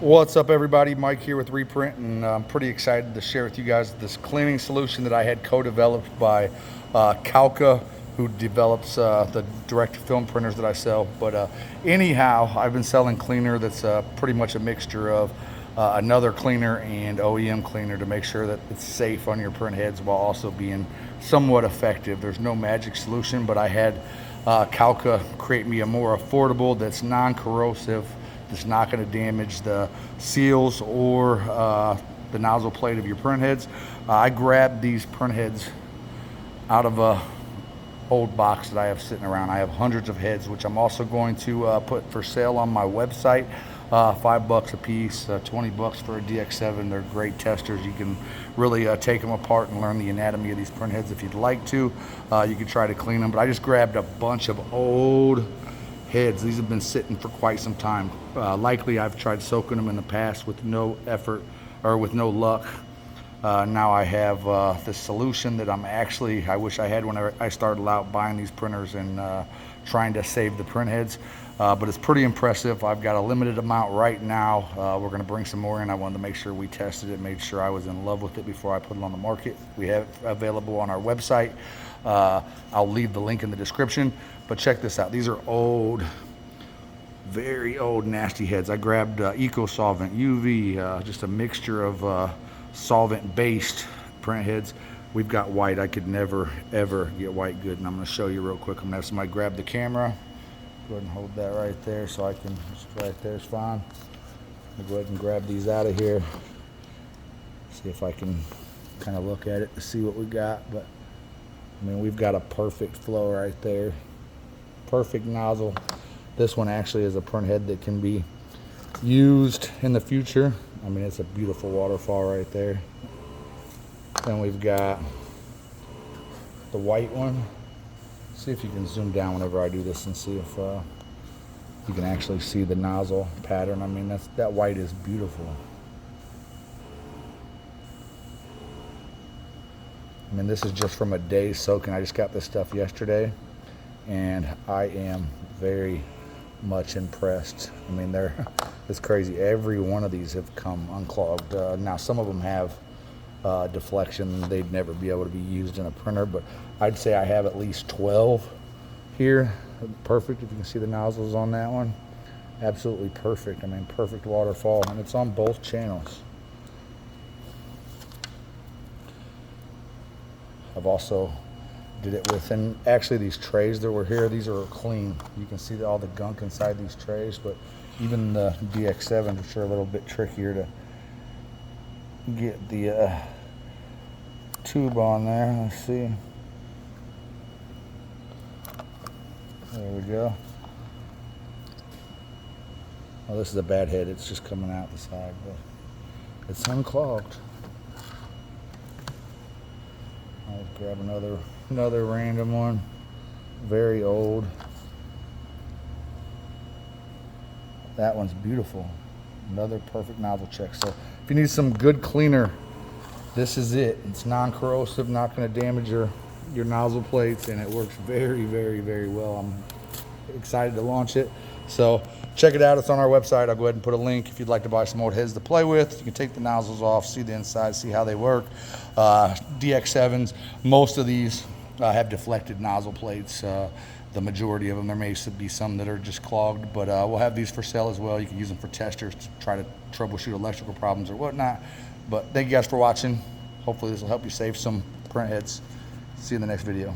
What's up, everybody? Mike here with Reprint, and I'm pretty excited to share with you guys this cleaning solution that I had co-developed by Calca, who develops the direct film printers that I sell. But anyhow, I've been selling cleaner that's pretty much a mixture of another cleaner and OEM cleaner to make sure that it's safe on your print heads while also being somewhat effective. There's no magic solution, but I had Calca create me a more affordable, that's non-corrosive, that's not going to damage the seals or the nozzle plate of your print heads. I grabbed these print heads out of a old box that I have sitting around. I have hundreds of heads, which I'm also going to put for sale on my website. $5 a piece, 20 bucks for a dx7. They're great testers. You can really take them apart and learn the anatomy of these print heads if you'd like to. You can try to clean them, but I just grabbed a bunch of old heads. These have been sitting for quite some time. Likely I've tried soaking them in the past with no effort or with no luck. Now I have this solution that I wish I had when I started out buying these printers and trying to save the print heads. But it's pretty impressive. I've got a limited amount right now. We're going to bring some more in. I wanted to make sure we tested it, made sure I was in love with it before I put it on the market. We have it available on our website. I'll leave the link in the description. But check this out. These are old, very old, nasty heads. I grabbed Eco Solvent, UV, just a mixture of solvent-based print heads. We've got white. I could never, ever get white good, and I'm going to show you real quick. I'm going to have somebody grab the camera. Go ahead and hold that right there so I can, just right there is fine. I'll go ahead and grab these out of here. See if I can kind of look at it to see what we got. But, I mean, we've got a perfect flow right there. Perfect nozzle. This one actually is a print head that can be used in the future. I mean, it's a beautiful waterfall right there. Then we've got the white one. See if you can zoom down whenever I do this and see if you can actually see the nozzle pattern. I mean, that white is beautiful. I mean, this is just from a day soaking. I just got this stuff yesterday, and I am very much impressed. I mean, it's crazy. Every one of these have come unclogged. Now, some of them have deflection. They'd never be able to be used in a printer, but I'd say I have at least 12 here. Perfect. If you can see the nozzles on that one, absolutely perfect. I mean, perfect waterfall, and it's on both channels. I've also did it with, and actually these trays that were here, these are clean. You can see all the gunk inside these trays, but even the dx7 are sure a little bit trickier to get the tube on there. Let's see. There we go. Well, this is a bad head. It's just coming out the side, but it's unclogged. I'll grab another random one. Very old. That one's beautiful. Another perfect nozzle check. So if you need some good cleaner, this is it. It's non-corrosive, not going to damage your nozzle plates, and it works very, very, very well. I'm excited to launch it. So check it out. It's on our website. I'll go ahead and put a link if you'd like to buy some old heads to play with. You can take the nozzles off, see the inside, see how they work. dx7s, most of these have deflected nozzle plates. The majority of them. There may be some that are just clogged, but we'll have these for sale as well. You can use them for testers to try to troubleshoot electrical problems or whatnot. But thank you guys for watching. Hopefully this will help you save some print heads. See you in the next video.